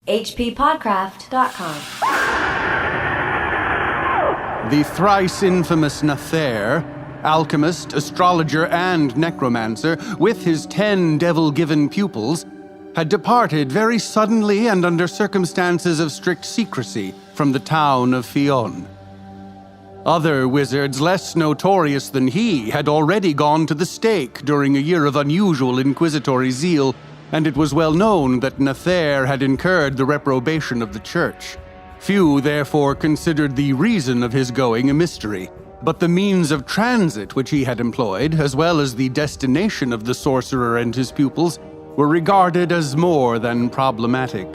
hppodcraft.com. The thrice infamous Nathair, alchemist, astrologer, and necromancer, with his 10 devil-given pupils, had departed very suddenly and under circumstances of strict secrecy from the town of Fionn. Other wizards less notorious than he had already gone to the stake during a year of unusual inquisitory zeal, and it was well known that Nathair had incurred the reprobation of the church. Few, therefore, considered the reason of his going a mystery, but the means of transit which he had employed, as well as the destination of the sorcerer and his pupils, were regarded as more than problematic.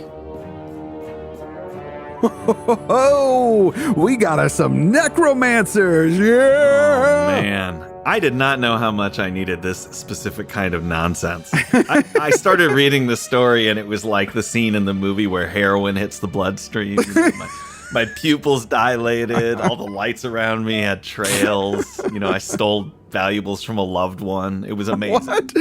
Oh, we got us some necromancers, yeah! Oh, man, I did not know how much I needed this specific kind of nonsense. I started reading the story, and it was like the scene in the movie where heroin hits the bloodstream. My pupils dilated, all the lights around me had trails. I stole valuables from a loved one. It was amazing. What?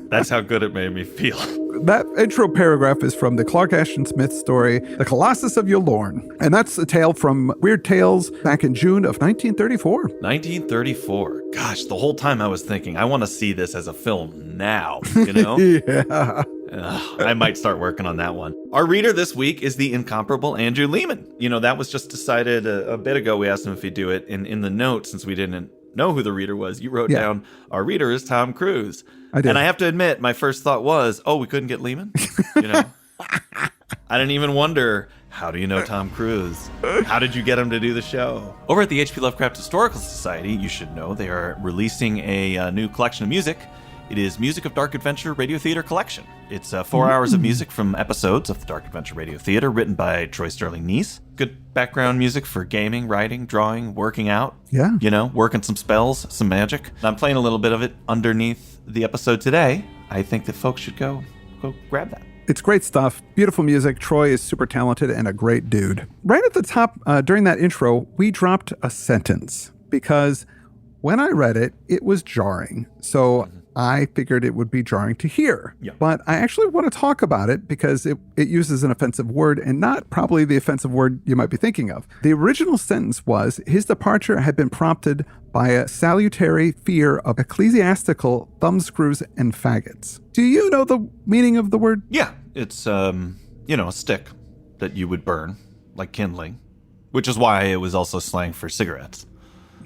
That's how good it made me feel. That intro paragraph is from the Clark Ashton Smith story, The Colossus of Ylourgne. And that's a tale from Weird Tales back in June of 1934. 1934. Gosh, the whole time I was thinking, I want to see this as a film now, Yeah. I might start working on that one. Our reader this week is the incomparable Andrew Lehman. That was just decided a bit ago. We asked him if he'd do it. In the note, since we didn't know who the reader was, you wrote down, our reader is Tom Cruise. I did. And I have to admit, my first thought was, we couldn't get Lehman? I didn't even wonder, how do you know Tom Cruise? How did you get him to do the show? Over at the H.P. Lovecraft Historical Society, you should know, they are releasing a new collection of music. It is Music of Dark Adventure Radio Theater Collection. It's 4 hours of music from episodes of the Dark Adventure Radio Theater written by Troy Sterling Neese. Good background music for gaming, writing, drawing, working out. Yeah. Working some spells, some magic. I'm playing a little bit of it underneath the episode today. I think that folks should go grab that. It's great stuff. Beautiful music. Troy is super talented and a great dude. Right at the top, during that intro, we dropped a sentence because when I read it, it was jarring. So I figured it would be jarring to hear. Yeah. But I actually want to talk about it because it uses an offensive word and not probably the offensive word you might be thinking of. The original sentence was, his departure had been prompted by a salutary fear of ecclesiastical thumbscrews and faggots. Do you know the meaning of the word? Yeah, it's, a stick that you would burn, like kindling, which is why it was also slang for cigarettes.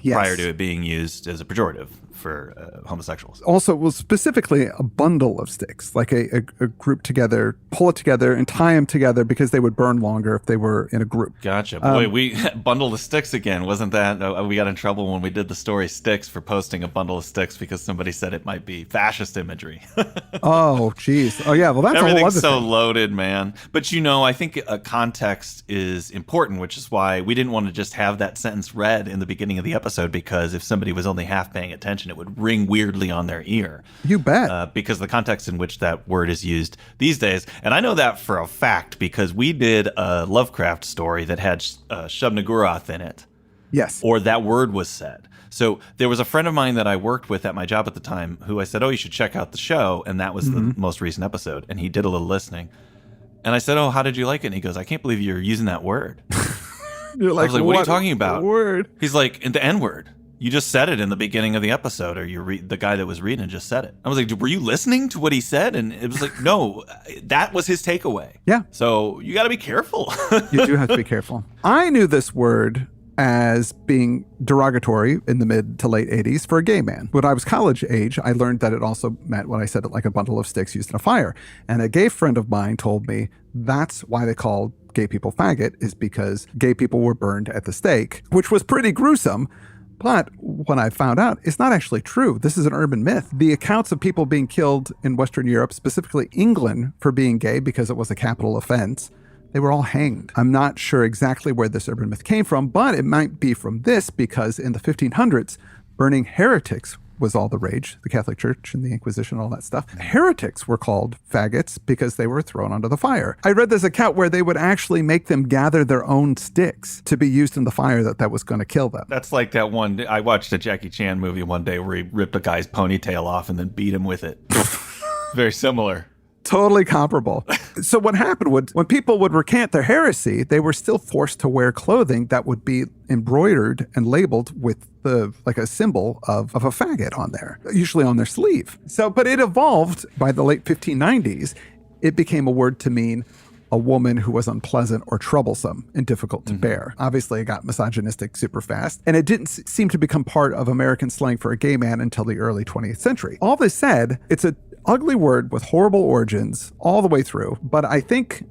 Yes. Prior to it being used as a pejorative for homosexuals. Also, it was specifically a bundle of sticks, like a group together, pull it together and tie them together because they would burn longer if they were in a group. Gotcha. Boy, we bundle of sticks again. Wasn't that, we got in trouble when we did the story Sticks for posting a bundle of sticks because somebody said it might be fascist imagery. Oh, geez. Oh, yeah. Well, that's a whole other Everything's so thing. loaded, man. But I think context is important, which is why we didn't want to just have that sentence read in the beginning of the episode, because if somebody was only half paying attention, it would ring weirdly on their ear. You bet. Because the context in which that word is used these days. And I know that for a fact because we did a Lovecraft story that had Shub-Niggurath in it. Yes. Or that word was said. So there was a friend of mine that I worked with at my job at the time who I said, you should check out the show. And that was the most recent episode. And he did a little listening. And I said, how did you like it? And he goes, I can't believe you're using that word. You're like, I was like, what are you talking about? Word. He's like, the N word. You just said it in the beginning of the episode, or the guy that was reading just said it. I was like, were you listening to what he said? And it was like, no, that was his takeaway. Yeah. So you got to be careful. You do have to be careful. I knew this word as being derogatory in the mid to late 80s for a gay man. When I was college age, I learned that it also meant, when I said it, like a bundle of sticks used in a fire. And a gay friend of mine told me that's why they called gay people faggot, is because gay people were burned at the stake, which was pretty gruesome. But when I found out, it's not actually true. This is an urban myth. The accounts of people being killed in Western Europe, specifically England, for being gay because it was a capital offense, they were all hanged. I'm not sure exactly where this urban myth came from, but it might be from this because in the 1500s, burning heretics was all the rage, the Catholic Church and the Inquisition, all that stuff. Heretics were called faggots because they were thrown onto the fire. I read this account where they would actually make them gather their own sticks to be used in the fire that was going to kill them. That's like that one, I watched a Jackie Chan movie one day where he ripped a guy's ponytail off and then beat him with it. Very similar. Totally comparable. So what happened would, when people would recant their heresy, they were still forced to wear clothing that would be embroidered and labeled with like a symbol of a faggot on there, usually on their sleeve. So, but it evolved by the late 1590s. It became a word to mean a woman who was unpleasant or troublesome and difficult to bear. Obviously, it got misogynistic super fast, and it didn't seem to become part of American slang for a gay man until the early 20th century. All this said, it's an ugly word with horrible origins all the way through, but I think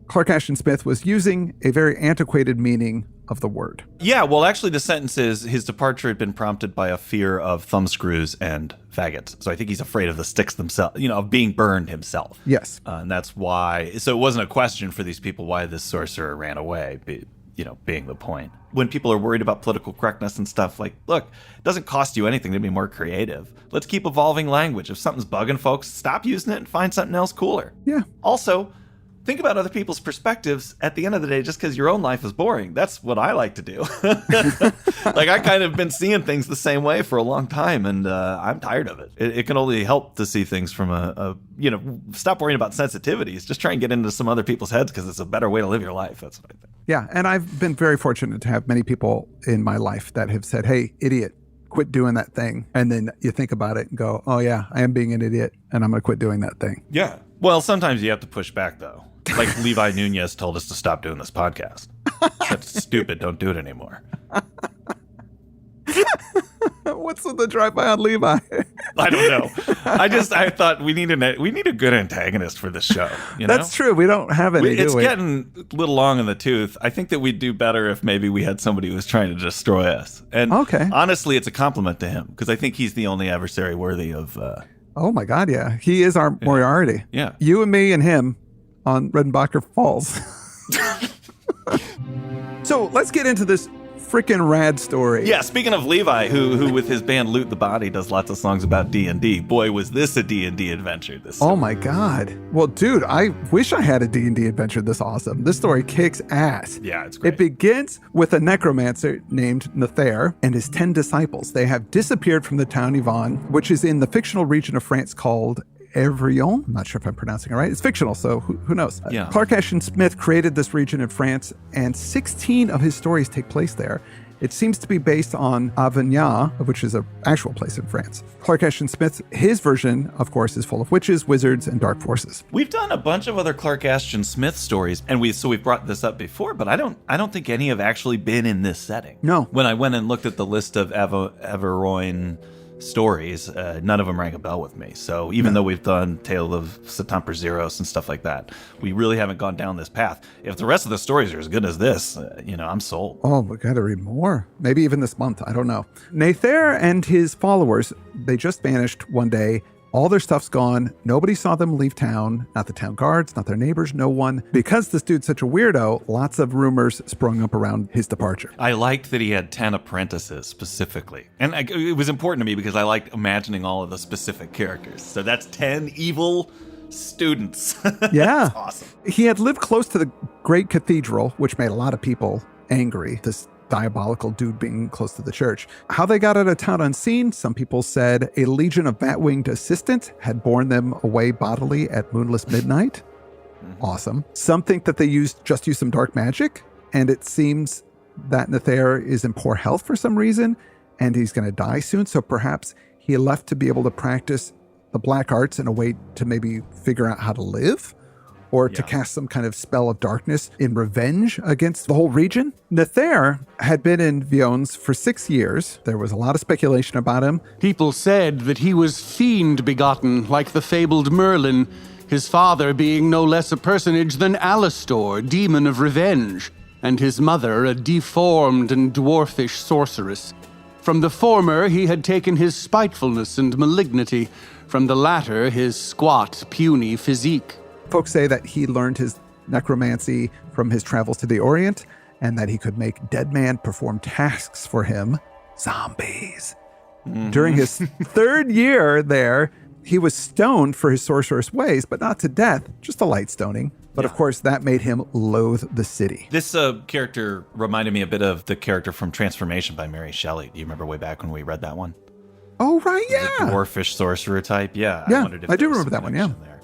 Clark Ashton Smith was using a very antiquated meaning of the word. Yeah, well, actually, the sentence is his departure had been prompted by a fear of thumbscrews and faggots. So I think he's afraid of the sticks themselves, of being burned himself. Yes. And that's why. So it wasn't a question for these people why this sorcerer ran away, being the point. When people are worried about political correctness and stuff, like, look, it doesn't cost you anything to be more creative. Let's keep evolving language. If something's bugging folks, stop using it and find something else cooler. Yeah. Also, think about other people's perspectives at the end of the day, just because your own life is boring. That's what I like to do. Like, I kind of been seeing things the same way for a long time, and I'm tired of it. It can only help to see things from stop worrying about sensitivities. Just try and get into some other people's heads because it's a better way to live your life. That's what I think. Yeah, and I've been very fortunate to have many people in my life that have said, hey, idiot, quit doing that thing. And then you think about it and go, oh yeah, I am being an idiot, and I'm going to quit doing that thing. Yeah. Well, sometimes you have to push back, though. Like Levi Nunez told us to stop doing this podcast. That's stupid. Don't do it anymore. What's with the drive-by on Levi? I don't know. I thought we need a good antagonist for this show. That's true. We don't have any. It's getting a little long in the tooth. I think that we'd do better if maybe we had somebody who was trying to destroy us. And honestly, it's a compliment to him because I think he's the only adversary worthy of. Oh my God! Yeah, he is our Moriarty. Yeah, you and me and him on Redenbacher Falls. So let's get into this freaking rad story. Yeah, speaking of Levi, who with his band Loot the Body does lots of songs about D&D. Boy, was this a D&D adventure this summer. Oh my God. Well, dude, I wish I had a D&D adventure this awesome. This story kicks ass. Yeah, it's great. It begins with a necromancer named Nethaire and his 10 disciples. They have disappeared from the town Yvonne, which is in the fictional region of France called Evrillon. I'm not sure if I'm pronouncing it right. It's fictional, so who knows? Yeah. Clark Ashton Smith created this region in France, and 16 of his stories take place there. It seems to be based on Avignon, which is an actual place in France. Clark Ashton Smith, his version, of course, is full of witches, wizards, and dark forces. We've done a bunch of other Clark Ashton Smith stories, and we've brought this up before, but I don't think any have actually been in this setting. No. When I went and looked at the list of Evrillon stories, none of them rang a bell with me. So even though we've done Tale of September Zeros and stuff like that, we really haven't gone down this path. If the rest of the stories are as good as this, I'm sold. Oh, we gotta read more. Maybe even this month. I don't know. Nethaire and his followers, they just vanished one day. All their stuff's gone. Nobody saw them leave town. Not the town guards, not their neighbors, no one. Because this dude's such a weirdo, lots of rumors sprung up around his departure. I liked that he had 10 apprentices specifically. And it was important to me because I liked imagining all of the specific characters. So that's 10 evil students. Yeah. That's awesome. He had lived close to the great cathedral, which made a lot of people angry. This diabolical dude being close to the church. How they got out of town unseen, some people said a legion of bat-winged assistants had borne them away bodily at moonless midnight. Awesome. Some think that they used some dark magic, and it seems that Nethaire is in poor health for some reason, and he's going to die soon, so perhaps he left to be able to practice the black arts in a way to maybe figure out how to live, or to cast some kind of spell of darkness in revenge against the whole region. Nethaire had been in Vions for 6 years. There was a lot of speculation about him. People said that he was fiend-begotten, like the fabled Merlin, his father being no less a personage than Alastor, demon of revenge, and his mother a deformed and dwarfish sorceress. From the former he had taken his spitefulness and malignity, from the latter his squat, puny physique. Folks say that he learned his necromancy from his travels to the Orient, and that he could make dead men perform tasks for him. Zombies. During his 3rd year there, he was stoned for his sorcerous ways, but not to death, just a light stoning. But of course, that made him loathe the city. This character reminded me a bit of the character from Transformation by Mary Shelley. Do you remember way back when we read that one? Oh, right, yeah. The dwarfish sorcerer type. Yeah. Yeah, wondered if I do there was remember some that one, yeah. connection there.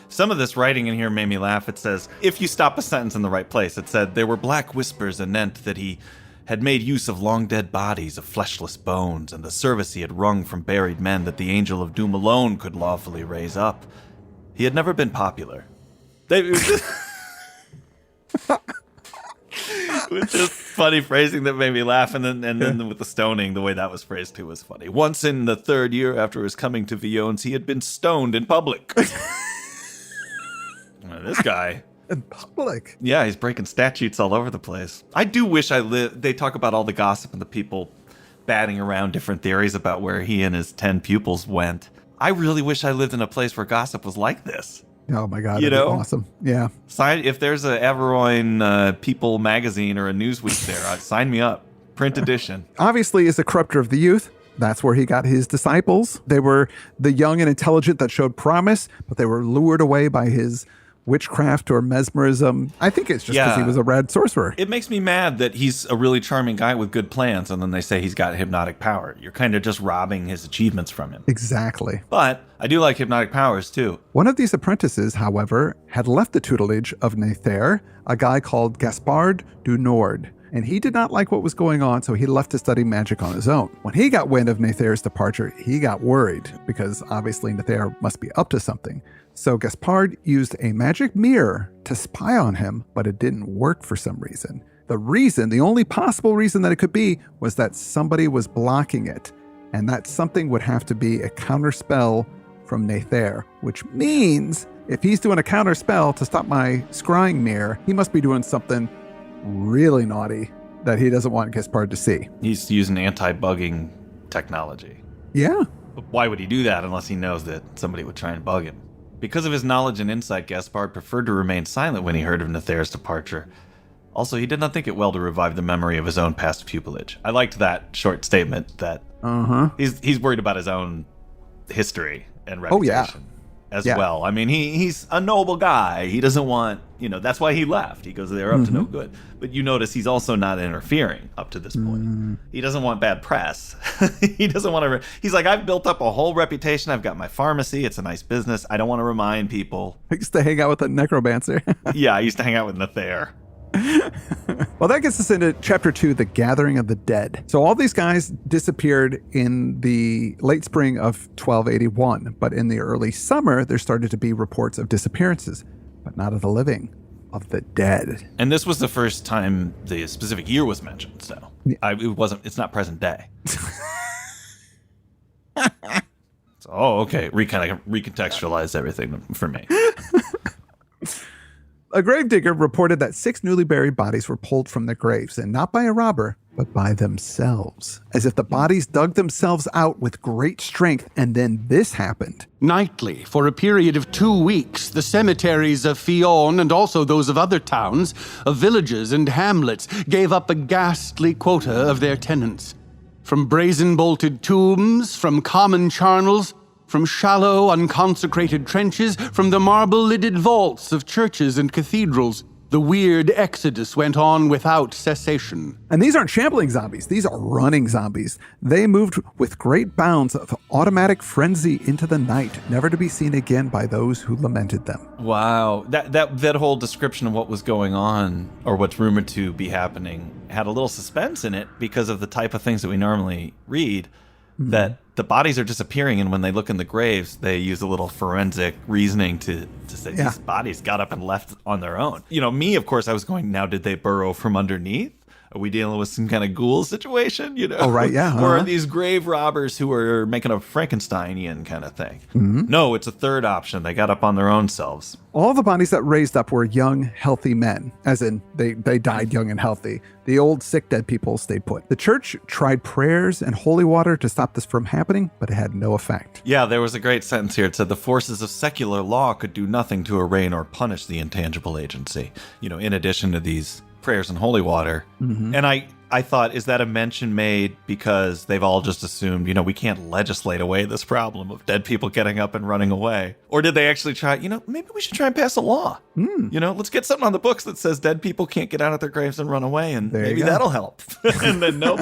Some of this writing in here made me laugh. It says, if you stop a sentence in the right place, it said, there were black whispers anent that he had made use of long dead bodies, of fleshless bones, and the service he had wrung from buried men that the angel of doom alone could lawfully raise up. He had never been popular. It was just funny phrasing that made me laugh, and then with the stoning, the way that was phrased too was funny. Once in the 3rd year after his coming to Viones, he had been stoned in public. This guy... In public. Yeah, he's breaking statutes all over the place. I do wish I lived... They talk about all the gossip and the people batting around different theories about where he and his 10 pupils went. I really wish I lived in a place where gossip was like this. Oh my God, you that'd know? be awesome. Yeah. If there's a Averoigne People magazine or a Newsweek there, sign me up. Print edition. Obviously, as a corrupter of the youth, that's where he got his disciples. They were the young and intelligent that showed promise, but they were lured away by his witchcraft or mesmerism. I think it's just because he was a rad sorcerer. It makes me mad that he's a really charming guy with good plans, and then they say he's got hypnotic power. You're kind of just robbing his achievements from him. Exactly. But I do like hypnotic powers, too. One of these apprentices, however, had left the tutelage of Nether, a guy called Gaspard du Nord. And he did not like what was going on, so he left to study magic on his own. When he got wind of Nether's departure, he got worried, because obviously Nether must be up to something. So Gaspard used a magic mirror to spy on him, but it didn't work for some reason. The only possible reason that it could be, was that somebody was blocking it. And that something would have to be a counterspell from Nether, which means if he's doing a counterspell to stop my scrying mirror, he must be doing something really naughty that he doesn't want Gaspard to see. He's using anti-bugging technology. Yeah. But why would he do that unless he knows that somebody would try and bug him? Because of his knowledge and insight, Gaspard preferred to remain silent when he heard of Nether's departure. Also, he did not think it well to revive the memory of his own past pupillage. I liked that short statement that he's worried about his own history and reputation as well. I mean, he's a noble guy. He doesn't want, that's why he left. He goes there up to no good. But you notice he's also not interfering up to this point. He doesn't want bad press. He doesn't want to. He's like, I've built up a whole reputation. I've got my pharmacy. It's a nice business. I don't want to remind people. I used to hang out with a necromancer. Yeah, I used to hang out with Nether. Well, that gets us into chapter 2, the gathering of the dead. So all these guys disappeared in the late spring of 1281, but in the early summer, there started to be reports of disappearances, but not of the living, of the dead. And this was the first time the specific year was mentioned, so it's not present day. Okay. Kind of recontextualize everything for me. A gravedigger reported that 6 newly buried bodies were pulled from their graves, and not by a robber, but by themselves, as if the bodies dug themselves out with great strength, and then this happened. Nightly, for a period of 2 weeks, the cemeteries of Fionn and also those of other towns, of villages and hamlets, gave up a ghastly quota of their tenants. From brazen-bolted tombs, from common charnels, from shallow, unconsecrated trenches, from the marble-lidded vaults of churches and cathedrals, the weird exodus went on without cessation. And these aren't shambling zombies. These are running zombies. They moved with great bounds of automatic frenzy into the night, never to be seen again by those who lamented them. Wow. That whole description of what was going on, or what's rumored to be happening, had a little suspense in it because of the type of things that we normally read, that the bodies are disappearing, and when they look in the graves, they use a little forensic reasoning to say these bodies got up and left on their own. Me, of course, I was going, now did they burrow from underneath? Are we dealing with some kind of ghoul situation, Oh, right, yeah. Or are these grave robbers who are making a Frankensteinian kind of thing? No, it's a third option. They got up on their own selves. All the bodies that raised up were young, healthy men, as in they died young and healthy. The old sick dead people stayed put. The church tried prayers and holy water to stop this from happening, but it had no effect. Yeah, there was a great sentence here. It said the forces of secular law could do nothing to arraign or punish the intangible agency. In addition to these prayers and holy water. And I thought, is that a mention made because they've all just assumed, we can't legislate away this problem of dead people getting up and running away? Or did they actually try, maybe we should try and pass a law? Let's get something on the books that says dead people can't get out of their graves and run away, and maybe that'll help. And then nope.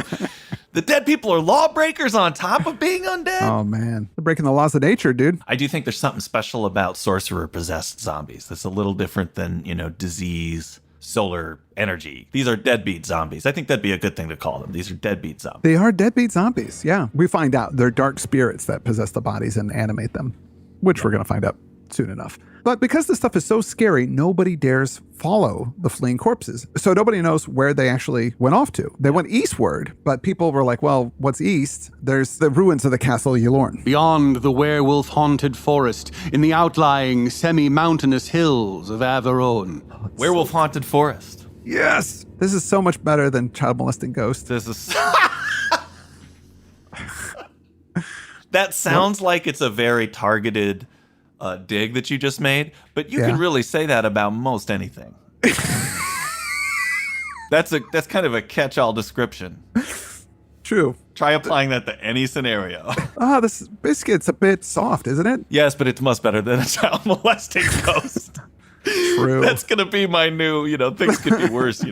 The dead people are lawbreakers on top of being undead? Oh, man. They're breaking the laws of nature, dude. I do think there's something special about sorcerer-possessed zombies that's a little different than, disease, solar energy. These are deadbeat zombies. I think that'd be a good thing to call them. These are deadbeat zombies. They are deadbeat zombies, yeah. We find out they're dark spirits that possess the bodies and animate them, which we're going to find out soon enough. But because this stuff is so scary, nobody dares follow the fleeing corpses. So nobody knows where they actually went off to. They went eastward, but people were like, well, what's east? There's the ruins of the Castle of Ylourgne. Beyond the werewolf-haunted forest, in the outlying semi-mountainous hills of Aveyron. Werewolf-haunted forest. Yes! This is so much better than child molesting ghosts. This is... That sounds like it's a very targeted... dig that you just made, but you can really say that about most anything. That's kind of a catch-all description. True. Try applying that to any scenario. This biscuit's a bit soft, isn't it? Yes, but it's much better than a child molesting ghost. True. That's gonna be my new, things could be worse,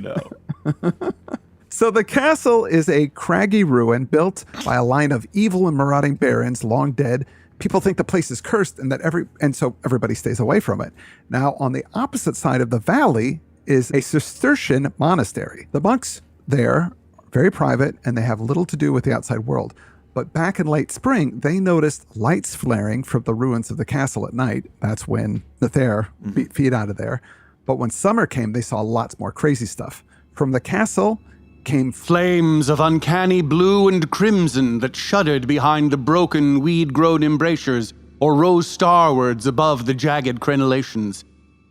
So the castle is a craggy ruin built by a line of evil and marauding barons long dead. People think the place is cursed and so everybody stays away from it. Now, on the opposite side of the valley is a Cistercian monastery. The monks there are very private and they have little to do with the outside world. But back in late spring, they noticed lights flaring from the ruins of the castle at night. That's when Nathair beat feet out of there. But when summer came, they saw lots more crazy stuff. From the castle came flames of uncanny blue and crimson that shuddered behind the broken, weed-grown embrasures or rose starwards above the jagged crenellations.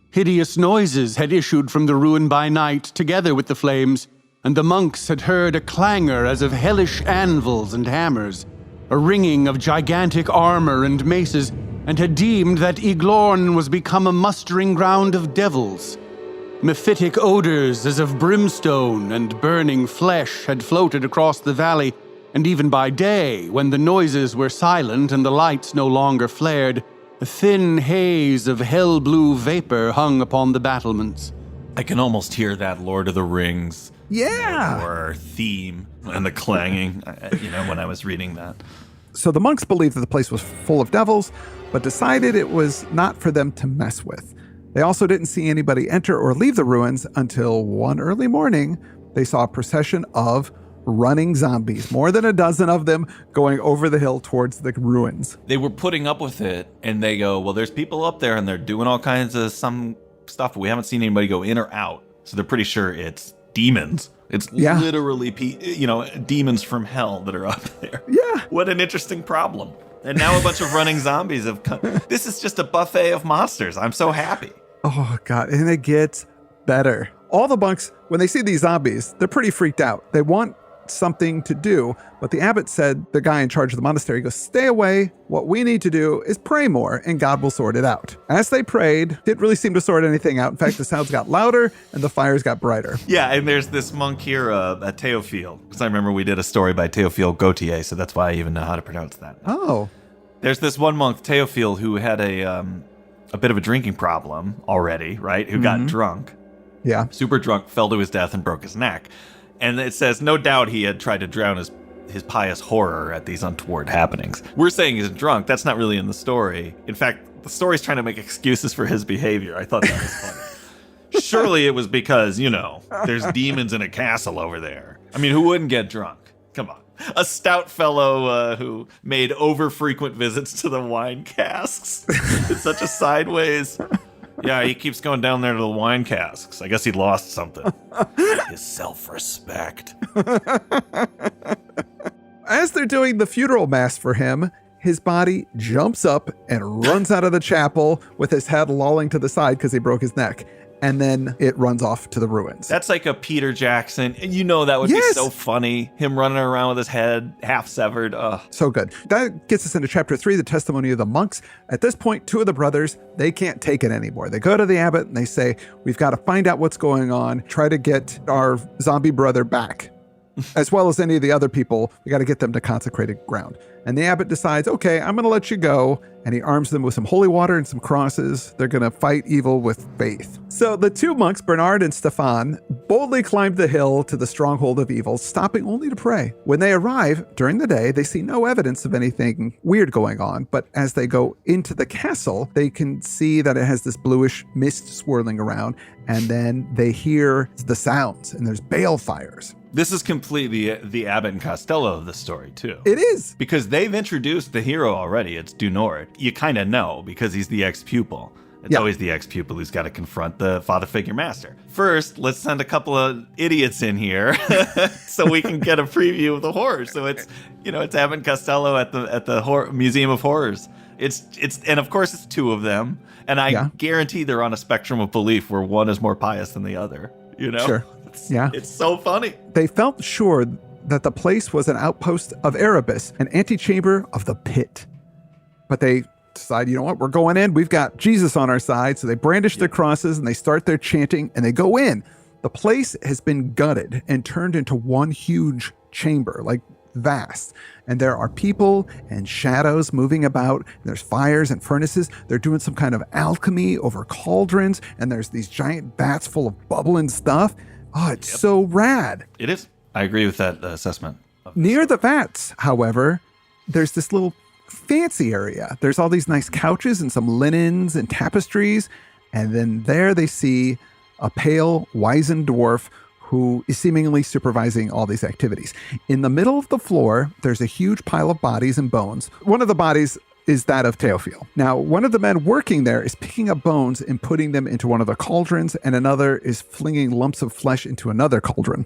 Hideous noises had issued from the ruin by night, together with the flames, and the monks had heard a clangor as of hellish anvils and hammers, a ringing of gigantic armor and maces, and had deemed that Ylourgne was become a mustering ground of devils. Mephitic odors as of brimstone and burning flesh had floated across the valley, and even by day, when the noises were silent and the lights no longer flared, a thin haze of hell-blue vapor hung upon the battlements. I can almost hear that Lord of the Rings or theme and the clanging, when I was reading that. So the monks believed that the place was full of devils, but decided it was not for them to mess with. They also didn't see anybody enter or leave the ruins until one early morning, they saw a procession of running zombies, more than a dozen of them going over the hill towards the ruins. They were putting up with it, and they go, well, there's people up there, and they're doing all kinds of some stuff. We haven't seen anybody go in or out, so they're pretty sure it's demons. It's literally, demons from hell that are up there. Yeah. What an interesting problem. And now a bunch of running zombies have come. This is just a buffet of monsters. I'm so happy. Oh, God. And it gets better. All the monks, when they see these zombies, they're pretty freaked out. They want something to do. But the abbot said, the guy in charge of the monastery goes, stay away. What we need to do is pray more and God will sort it out. As they prayed, didn't really seem to sort anything out. In fact, the sounds got louder and the fires got brighter. Yeah, and there's this monk here, Théophile, because I remember we did a story by Théophile Gautier, so that's why I even know how to pronounce that. Oh. There's this one monk, Théophile, who had a bit of a drinking problem already, right? Who got drunk. Yeah. Super drunk, fell to his death and broke his neck. And it says, no doubt he had tried to drown his pious horror at these untoward happenings. We're saying he's drunk. That's not really in the story. In fact, the story's trying to make excuses for his behavior. I thought that was funny. Surely it was because, there's demons in a castle over there. I mean, who wouldn't get drunk? Come on. A stout fellow who made over-frequent visits to the wine casks. It's such a sideways... Yeah, he keeps going down there to the wine casks. I guess he lost something. His self-respect. As they're doing the funeral mass for him, his body jumps up and runs out of the chapel with his head lolling to the side because he broke his neck. And then it runs off to the ruins. That's like a Peter Jackson. And that would be so funny. Him running around with his head half severed. Ugh. So good. That gets us into chapter 3, the testimony of the monks. At this point, 2 of the brothers, they can't take it anymore. They go to the abbot and they say, we've got to find out what's going on, try to get our zombie brother back. as well as any of the other people. We got to get them to consecrated ground. And the abbot decides, okay, I'm going to let you go. And he arms them with some holy water and some crosses. They're going to fight evil with faith. So the two monks, Bernard and Stefan, boldly climbed the hill to the stronghold of evil, stopping only to pray. When they arrive during the day, they see no evidence of anything weird going on. But as they go into the castle, they can see that it has this bluish mist swirling around. And then they hear the sounds, and there's balefires. This is completely the Abbott and Costello of the story, too. It is. Because they've introduced the hero already. It's Du Nord. You kind of know because he's the ex-pupil. It's always the ex-pupil who's got to confront the father figure master. First, let's send a couple of idiots in here so we can get a preview of the horror. So it's Abbott and Costello at the Museum of Horrors. And of course it's two of them. And I guarantee they're on a spectrum of belief where one is more pious than the other. Sure. It's so funny. They felt sure that the place was an outpost of Erebus, an antechamber of the pit. But they decide, you know what, we're going in. We've got Jesus on our side. So they brandish their crosses and they start their chanting and they go in. The place has been gutted and turned into one huge chamber, like vast. And there are people and shadows moving about. There's fires and furnaces. They're doing some kind of alchemy over cauldrons. And there's these giant vats full of bubbling stuff. Oh, it's so rad. It is. I agree with that assessment. Near the vats, however, there's this little fancy area. There's all these nice couches and some linens and tapestries. And then there they see a pale, wizened dwarf who is seemingly supervising all these activities. In the middle of the floor, there's a huge pile of bodies and bones. One of the bodies is that of Theophile. Now, one of the men working there is picking up bones and putting them into one of the cauldrons, and another is flinging lumps of flesh into another cauldron.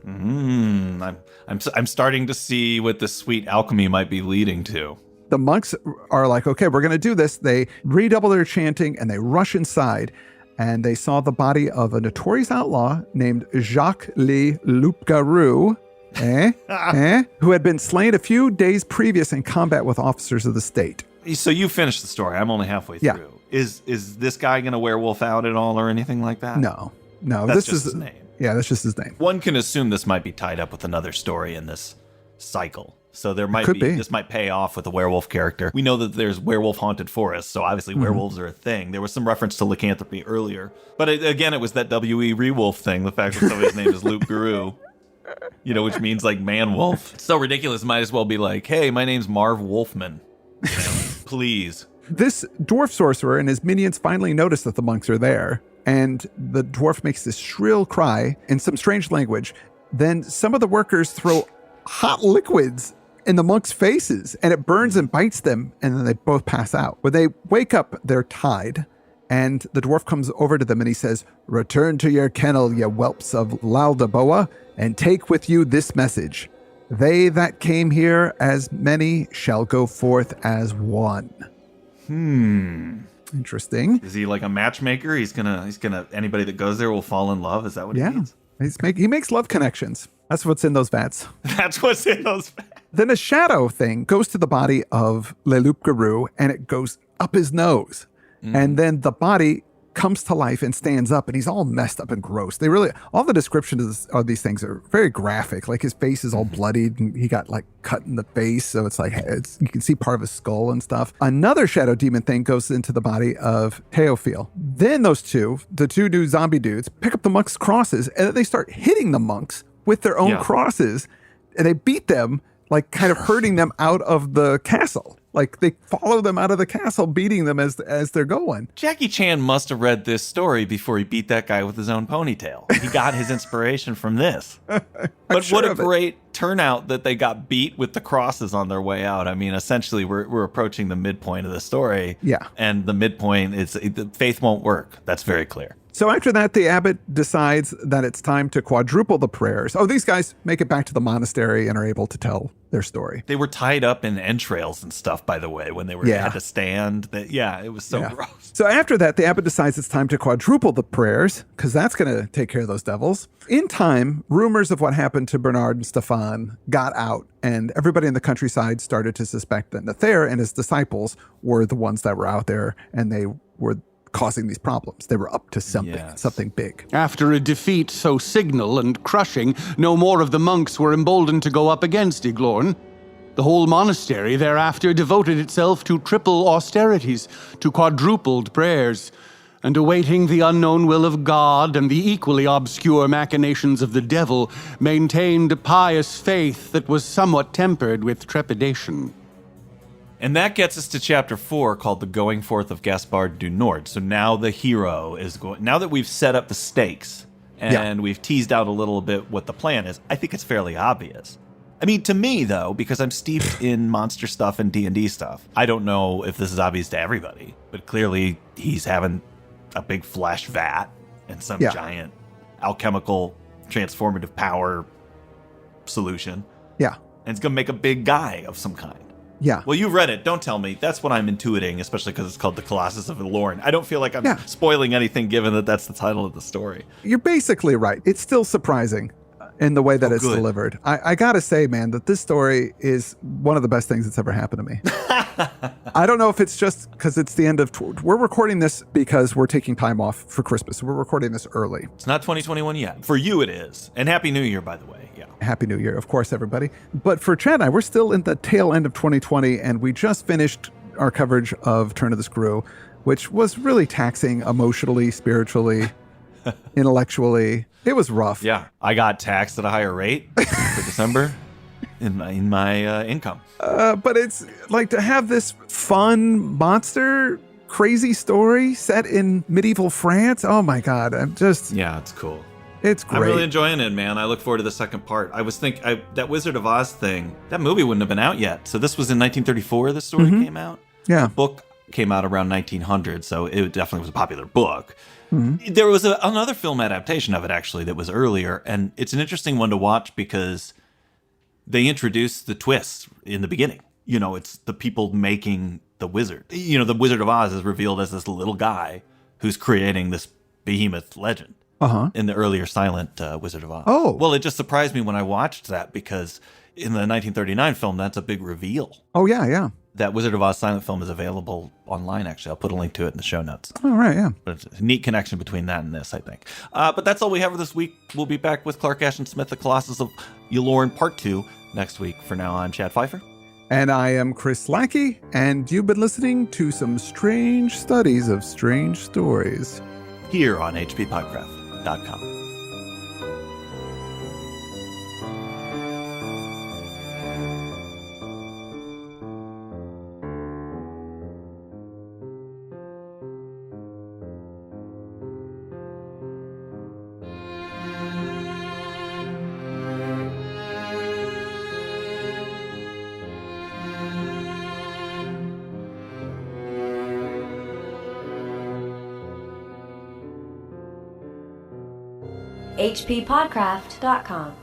I'm starting to see what this sweet alchemy might be leading to. The monks are like, okay, we're going to do this. They redouble their chanting and they rush inside, and they saw the body of a notorious outlaw named Jacques Le Loup-Garou, who had been slain a few days previous in combat with officers of the state. So you finished the story. I'm only halfway through. Is this guy going to werewolf out at all or anything like that? No. That's just his name. Yeah, that's just his name. One can assume this might be tied up with another story in this cycle. So there might be this might pay off with a werewolf character. We know that there's werewolf haunted forests, so obviously werewolves are a thing. There was some reference to lycanthropy earlier. But it was that W.E. Rewolf thing, the fact that somebody's name is Loup-Garou. Which means like man wolf. It's so ridiculous. Might as well be like, hey, my name's Marv Wolfman. Please. This dwarf sorcerer and his minions finally notice that the monks are there, and the dwarf makes this shrill cry in some strange language. Then some of the workers throw hot liquids in the monks' faces, and it burns and bites them, and then they both pass out. When they wake up, they're tied, and the dwarf comes over to them and he says, "Return to your kennel, ye whelps of Laldaboa, and take with you this message. They that came here as many shall go forth as one." Interesting. Is he like a matchmaker? He's gonna anybody that goes there will fall in love. Is that what he means? He makes love connections. That's what's in those vats. That's what's in those vats. Then a shadow thing goes to the body of Le Loup-Garou, and it goes up his nose. And then the body comes to life and stands up, and he's all messed up and gross. All the descriptions of these things are very graphic. Like his face is all bloodied and he got like cut in the face. So it's like, you can see part of his skull and stuff. Another shadow demon thing goes into the body of Theophile. Then the two new zombie dudes pick up the monks' crosses, and then they start hitting the monks with their own crosses, and they beat them, like kind of herding them out of the castle. Like they follow them out of the castle, beating them as they're going. Jackie Chan must have read this story before he beat that guy with his own ponytail. He got his inspiration from this. But what a great turnout that they got beat with the crosses on their way out. I mean, essentially, we're approaching the midpoint of the story. Yeah. And the midpoint is the faith won't work. That's very clear. So after that, the abbot decides that it's time to quadruple the prayers. Oh, these guys make it back to the monastery and are able to tell their story. They were tied up in entrails and stuff, by the way, when they had to stand. It was so gross. So after that, the abbot decides it's time to quadruple the prayers, because that's going to take care of those devils. In time, rumors of what happened to Bernard and Stefan got out, and everybody in the countryside started to suspect that Nathaire and his disciples were the ones that were out there, and they were causing these problems. They were up to something, Yes. something big. After a defeat so signal and crushing, no more of the monks were emboldened to go up against Ylourgne. The whole monastery thereafter devoted itself to triple austerities, to quadrupled prayers, and awaiting the unknown will of God and the equally obscure machinations of the devil, maintained a pious faith that was somewhat tempered with trepidation. And that gets us to chapter 4, called The Going Forth of Gaspard du Nord. So now the hero is going... Now that we've set up the stakes and we've teased out a little bit what the plan is, I think it's fairly obvious. I mean, to me, though, because I'm steeped in monster stuff and D&D stuff, I don't know if this is obvious to everybody, but clearly he's having a big flash vat and some giant alchemical transformative power solution. Yeah. And it's going to make a big guy of some kind. Yeah. Well, you've read it. Don't tell me. That's what I'm intuiting, especially because it's called The Colossus of Ylourgne. I don't feel like I'm spoiling anything given that that's the title of the story. You're basically right. It's still surprising in the way that it's good. delivered. I gotta say, man, that this story is one of the best things that's ever happened to me. I don't know if it's just because it's the end of... We're recording this because we're taking time off for Christmas. We're recording this early. It's not 2021 yet. For you, it is. And Happy New Year, by the way. Yeah. Happy New Year, of course, everybody. But for Chad and I, we're still in the tail end of 2020, and we just finished our coverage of Turn of the Screw, which was really taxing emotionally, spiritually, intellectually. It was rough. Yeah. I got taxed at a higher rate for December in my income. But it's like to have this fun monster crazy story set in medieval France. Oh my God. Yeah, it's cool. It's great. I'm really enjoying it, man. I look forward to the second part. I was thinking that Wizard of Oz thing, that movie wouldn't have been out yet. So this was in 1934, the story came out. Yeah. The book came out around 1900, so it definitely was a popular book. There was another film adaptation of it, actually, that was earlier, and it's an interesting one to watch because they introduced the twist in the beginning. You know, it's the people making the wizard. You know, the Wizard of Oz is revealed as this little guy who's creating this behemoth legend. In the earlier silent Wizard of Oz. Oh. Well, it just surprised me when I watched that because in the 1939 film, that's a big reveal. Oh, yeah, yeah. That Wizard of Oz silent film is available online, actually. I'll put a link to it in the show notes. All right, yeah. But it's a neat connection between that and this, I think. But that's all we have for this week. We'll be back with Clark Ashton Smith, The Colossus of Ylourgne, Part 2, next week. For now, I'm Chad Pfeiffer. And I am Chris Lackey, and you've been listening to some strange studies of strange stories. Here on hppodcraft.com. hppodcraft.com